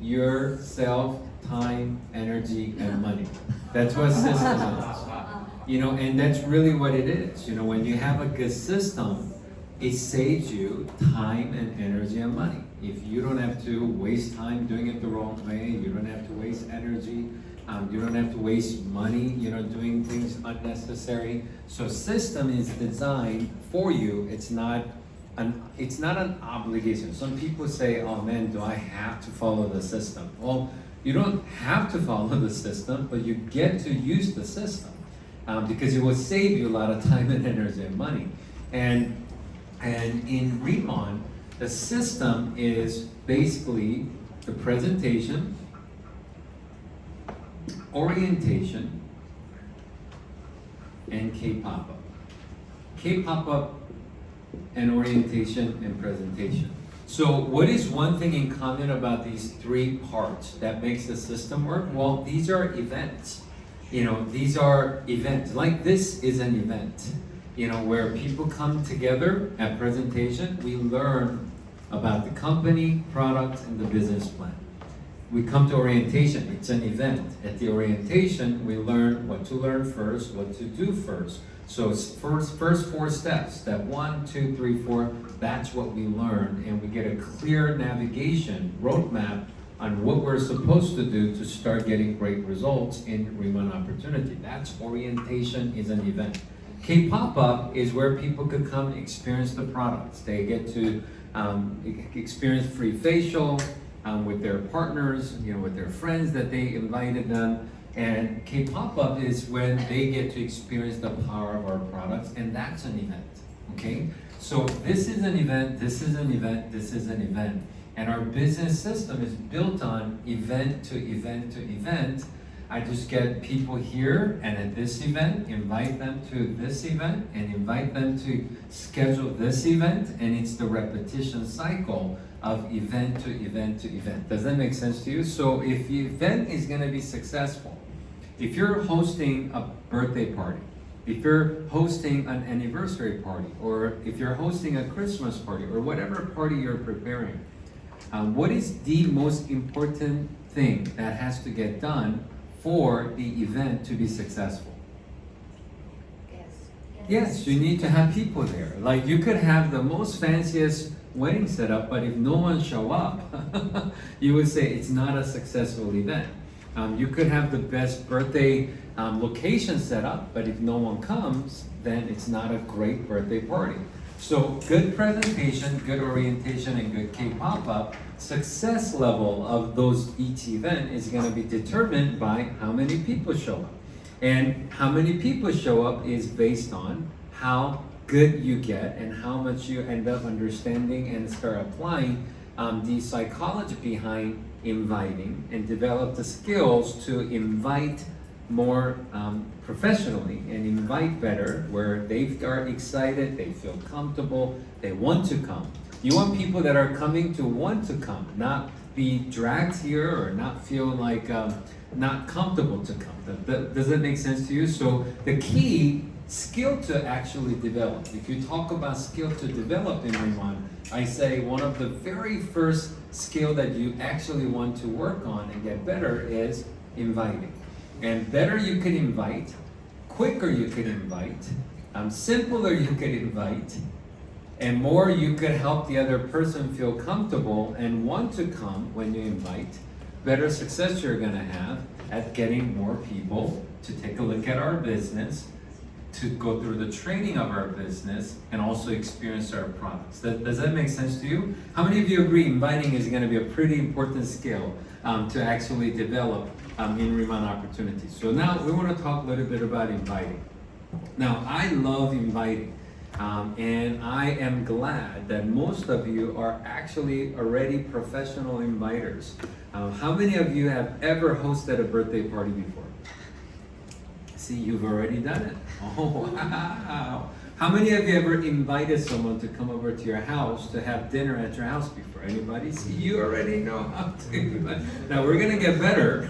yourself, time, energy, and money. That's what system is. You know, and that's really what it is. You know, when you have a good system, it saves you time and energy and money. If you don't have to waste time doing it the wrong way, you don't have to waste energy, you don't have to waste money, you know, doing things unnecessary. So system is designed for you. It's not an obligation. Some people say, oh man, do I have to follow the system? Well, you don't have to follow the system, but you get to use the system because it will save you a lot of time and energy and money. And in Rimon, the system is basically the presentation, orientation, and K-pop-up. K-pop-up and orientation and presentation. So what is one thing in common about these three parts that makes the system work? Well, these are events. You know, these are events. Like this is an event. You know, where people come together at presentation, we learn about the company, product, and the business plan. We come to orientation, it's an event. At the orientation, we learn what to learn first, what to do first. So it's first 4 steps. Step 1, 2, 3, 4, that's what we learn, and we get a clear navigation, roadmap on what we're supposed to do to start getting great results in Rimon Opportunity. That's orientation is an event. K-pop-up is where people could come and experience the products. They get to experience free facial with their partners, you know, with their friends that they invited them. And K-pop-up is when they get to experience the power of our products, and that's an event, okay? So this is an event, this is an event, this is an event. And our business system is built on event to event to event. I just get people here and at this event, invite them to this event and invite them to schedule this event, and it's the repetition cycle of event to event to event. Does that make sense to you? So if the event is gonna be successful, if you're hosting a birthday party, if you're hosting an anniversary party, or if you're hosting a Christmas party, or whatever party you're preparing, what is the most important thing that has to get done for the event to be successful? Yes, you need to have people there. Like you could have the most fanciest wedding setup, but if no one show up, you would say it's not a successful event. You could have the best birthday location set up, but if no one comes, then it's not a great birthday party. So good presentation, good orientation, and good K-pop-up, success level of each event is going to be determined by how many people show up. And how many people show up is based on how good you get and how much you end up understanding and start applying the psychology behind inviting, and develop the skills to invite more professionally and invite better, where they are excited, they feel comfortable, they want to come. You want people that are coming to want to come, not be dragged here or not feel like not comfortable to come. Does that make sense to you? So the key skill to actually develop, if you talk about skill to develop in Rimon, I say one of the very first skill that you actually want to work on and get better is inviting. And better you can invite, quicker you can invite, simpler you can invite, and more you could help the other person feel comfortable and want to come when you invite, better success you're gonna have at getting more people to take a look at our business, to go through the training of our business, and also experience our products. Does that make sense to you? How many of you agree inviting is gonna be a pretty important skill to actually develop in Rimon Opportunities? So now we wanna talk a little bit about inviting. Now, I love inviting. And I am glad that most of you are actually already professional inviters. How many of you have ever hosted a birthday party before? See, you've already done it. Oh, wow. How many of you ever invited someone to come over to your house to have dinner at your house before? Anybody? See, you already know how to invite. Now, we're going to get better.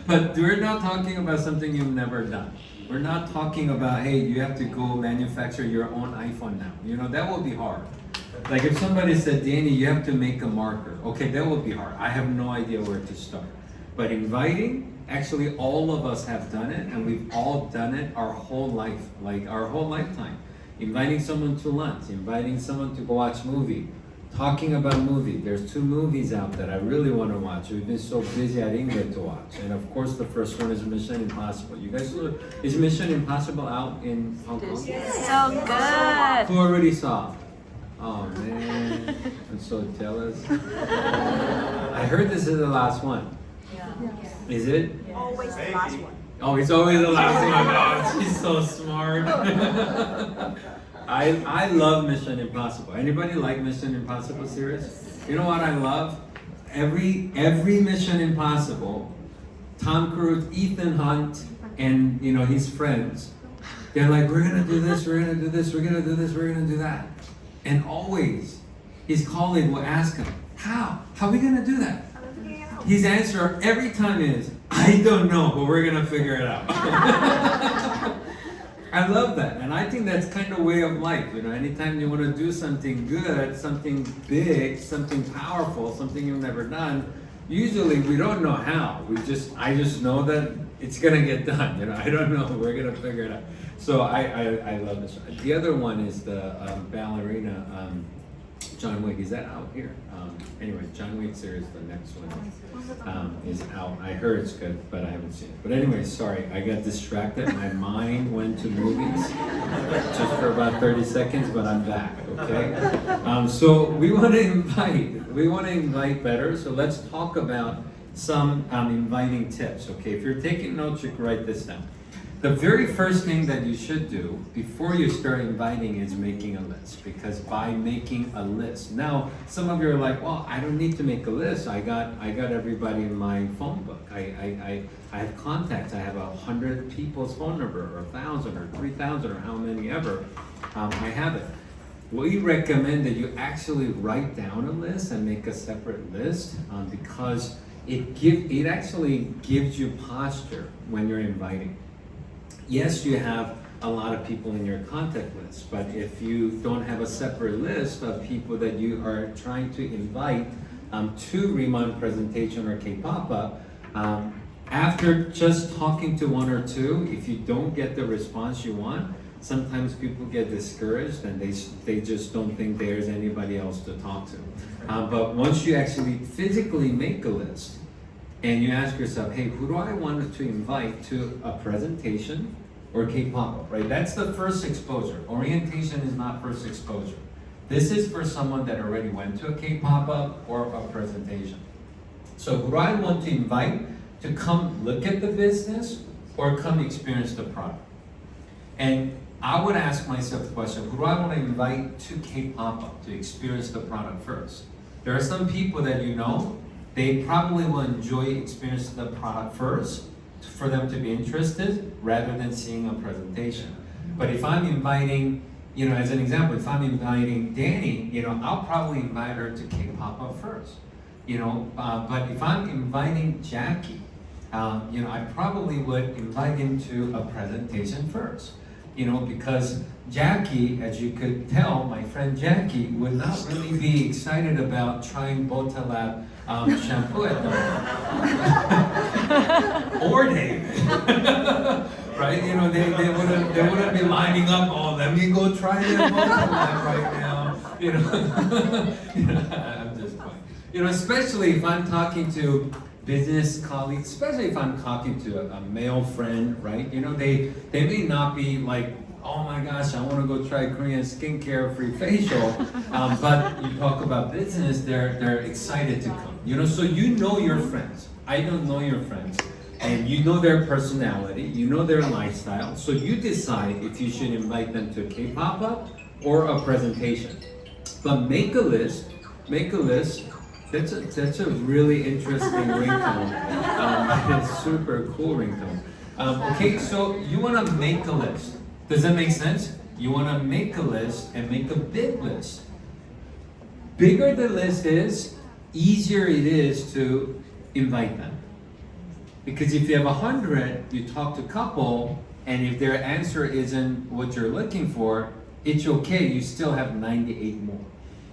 But we're not talking about something you've never done. We're not talking about, hey, you have to go manufacture your own iPhone now. You know, that will be hard. Like if somebody said, Danny, you have to make a marker. Okay, that would be hard. I have no idea where to start. But inviting, actually all of us have done it, and we've all done it our whole life, like our whole lifetime. Inviting someone to lunch, inviting someone to go watch movie, talking about movie. There's 2 movies out that I really want to watch. We've been so busy I didn't get to watch. And of course the first one is Mission Impossible. You guys saw, is Mission Impossible out in Hong Kong? So good. Who already saw? Oh man, I'm so jealous. I heard this is the last one. Is it? Always the last one. Oh, it's always the last one. Oh, she's so smart. I love Mission Impossible. Anybody like Mission Impossible series? You know what I love? Every Mission Impossible, Tom Cruise, Ethan Hunt, and his friends, they're like, we're gonna do this, we're gonna do this, we're gonna do this, we're gonna do that. And always his colleague will ask him, how are we gonna do that? His answer every time is, I don't know, but we're gonna figure it out. I love that, and I think that's kind of way of life. Anytime you want to do something good, something big, something powerful, something you've never done, usually we don't know how. I just know that it's gonna get done. I don't know, we're gonna figure it out. So I love this. The other one is the ballerina. John Wick, is that out here? Anyway, John Wick series, the next one is out. I heard it's good, but I haven't seen it. But anyway, sorry, I got distracted. My mind went to movies just for about 30 seconds, but I'm back, okay? So we want to invite better. So let's talk about some inviting tips, okay? If you're taking notes, you can write this down. The very first thing that you should do before you start inviting is making a list, because by making a list, now some of you are like, well, I don't need to make a list. I got everybody in my phone book. I have contacts. I have 100 people's phone number, or 1,000, or 3,000, or how many ever. I have it. We recommend that you actually write down a list and make a separate list, because it actually gives you posture when you're inviting. Yes, you have a lot of people in your contact list, but if you don't have a separate list of people that you are trying to invite to Riemann presentation or K-Pop, after just talking to 1 or 2, if you don't get the response you want, sometimes people get discouraged and they just don't think there's anybody else to talk to. But once you actually physically make a list, and you ask yourself, hey, who do I want to invite to a presentation or K-pop, right? That's the first exposure. Orientation is not first exposure. This is for someone that already went to a K-pop or a presentation. So who do I want to invite to come look at the business or come experience the product? And I would ask myself the question, who do I want to invite to K-pop to experience the product first? There are some people that they probably will enjoy experiencing the product first for them to be interested rather than seeing a presentation. But if I'm inviting, as an example, if I'm inviting Danny, I'll probably invite her to K-pop first. But if I'm inviting Jackie, I probably would invite him to a presentation first. Because Jackie, as you could tell, my friend Jackie would not really be excited about trying Botalab shampoo at the moment. Or David. Right? They wouldn't be lining up, oh, let me go try that Botalab right now. I'm just playing. Especially if I'm talking to business colleagues, especially if I'm talking to a male friend, right? They may not be like, oh my gosh, I want to go try Korean skincare free facial, but you talk about business, they're excited to come. So your friends. I don't know your friends, and their personality, their lifestyle. So you decide if you should invite them to a K-pop or a presentation. But make a list. That's a really interesting ringtone. It's super cool ringtone. Okay, so you want to make a list. Does that make sense? You want to make a list and make a big list. Bigger the list is, easier it is to invite them. Because if you have 100, you talk to a couple, and if their answer isn't what you're looking for, it's okay, you still have 98 more.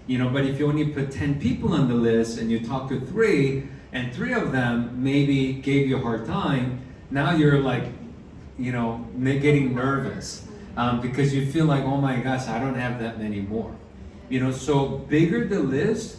But if you only put 10 people on the list and you talk to 3, and 3 of them maybe gave you a hard time, now you're like, getting nervous because you feel like, oh my gosh, I don't have that many more. So bigger the list,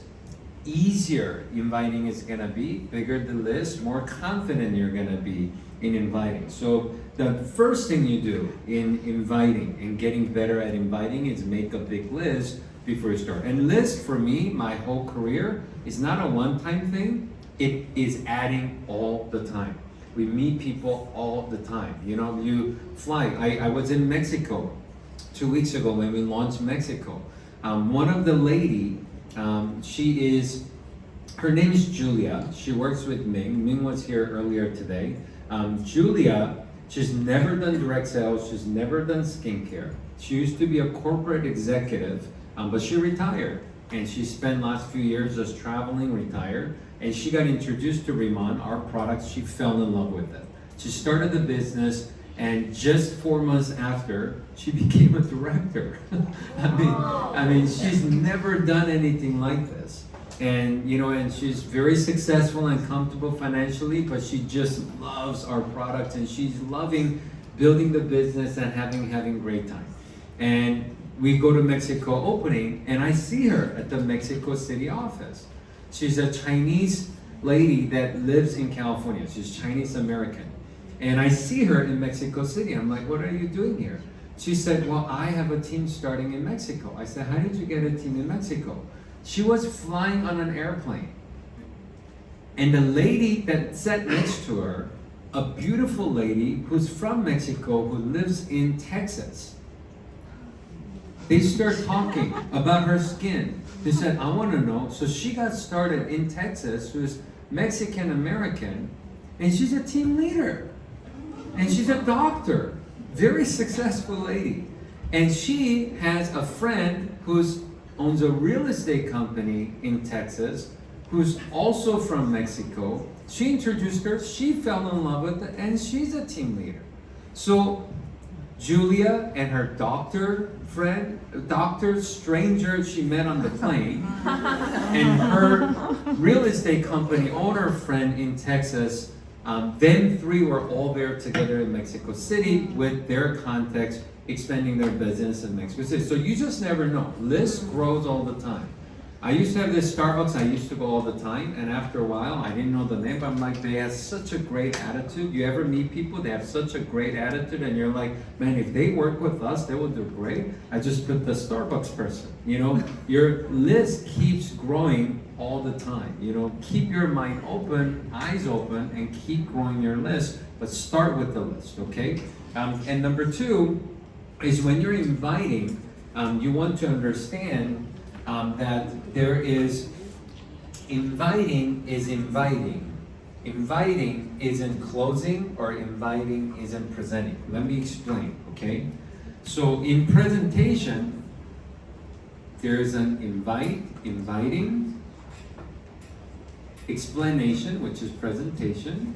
easier inviting is gonna be. Bigger the list, more confident you're gonna be in inviting. So the first thing you do in inviting and getting better at inviting is make a big list before you start. And list for me, my whole career, is not a one-time thing. It is adding all the time. We meet people all the time. You fly. I was in Mexico 2 weeks ago when we launched Mexico. One of the lady, her name is Julia. She works with Ming. Ming was here earlier today. Julia, she's never done direct sales. She's never done skincare. She used to be a corporate executive, but she retired. And she spent last few years just traveling, retired. And she got introduced to Rimmon, our products. She fell in love with it. She started the business, and just 4 months after, she became a director. I mean, she's never done anything like this. And and she's very successful and comfortable financially, but she just loves our products, and she's loving building the business and having great time. And we go to Mexico opening, and I see her at the Mexico City office. She's a Chinese lady that lives in California. She's Chinese American. And I see her in Mexico City. I'm like, what are you doing here? She said, well, I have a team starting in Mexico. I said, how did you get a team in Mexico? She was flying on an airplane. And the lady that sat next to her, a beautiful lady who's from Mexico, who lives in Texas, they start talking about her skin. They said, I want to know. So she got started in Texas, who's Mexican American, and she's a team leader. And she's a doctor, very successful lady. And she has a friend who owns a real estate company in Texas, who's also from Mexico. She introduced her, she fell in love with it, and she's a team leader. So Julia and her doctor stranger she met on the plane, and her real estate company owner friend in Texas, them 3 were all there together in Mexico City with their contacts, expanding their business in Mexico City. So you just never know. List grows all the time. I used to have this Starbucks I used to go all the time, and after a while, I didn't know the name, but I'm like, they have such a great attitude. You ever meet people, they have such a great attitude, and you're like, man, if they work with us, they will do great. I just put the Starbucks person. Your list keeps growing all the time. Keep your mind open, eyes open, and keep growing your list, but start with the list, okay? And number 2 is when you're inviting, you want to understand that there is inviting is inviting. Inviting isn't closing, or inviting isn't presenting. Let me explain, okay? So in presentation, there's an inviting, explanation, which is presentation,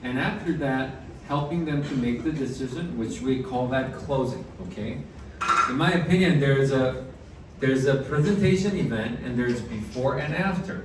and after that, helping them to make the decision, which we call that closing, okay? In my opinion, there's a presentation event, and there's before and after.